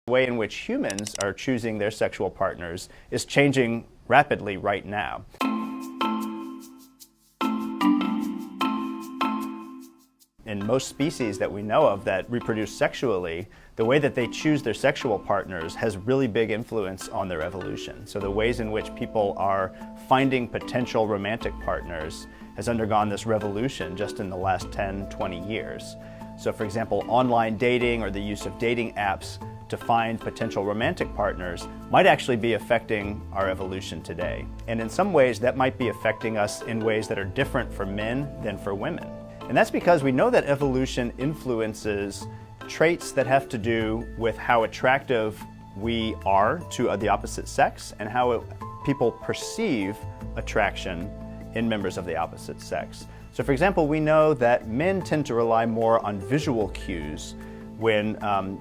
The way in which humans are choosing their sexual partners is changing rapidly right now. In most species that we know of that reproduce sexually, the way that they choose their sexual partners has really big influence on their evolution. So the ways in which people are finding potential romantic partners has undergone this revolution just in the last 10, 20 years. So for example, online dating or the use of dating apps to find potential romantic partners might actually be affecting our evolution today. And in some ways that might be affecting us in ways that are different for men than for women. And that's because we know that evolution influences traits that have to do with how attractive we are to the opposite sex and how people perceive attraction in members of the opposite sex. So for example, we know that men tend to rely more on visual cues when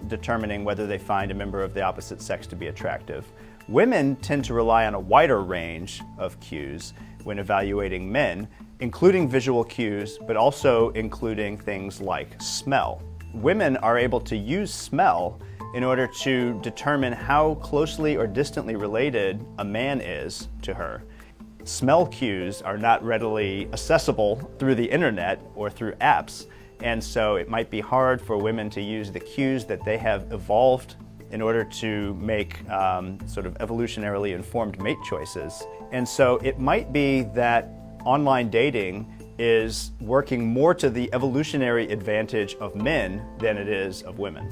determining whether they find a member of the opposite sex to be attractive. Women tend to rely on a wider range of cues when evaluating men, including visual cues, but also including things like smell. Women are able to use smell in order to determine how closely or distantly related a man is to her. Smell cues are not readily accessible through the internet or through apps, and so it might be hard for women to use the cues that they have evolved in order to make sort of evolutionarily informed mate choices. And so it might be that online dating is working more to the evolutionary advantage of men than it is of women.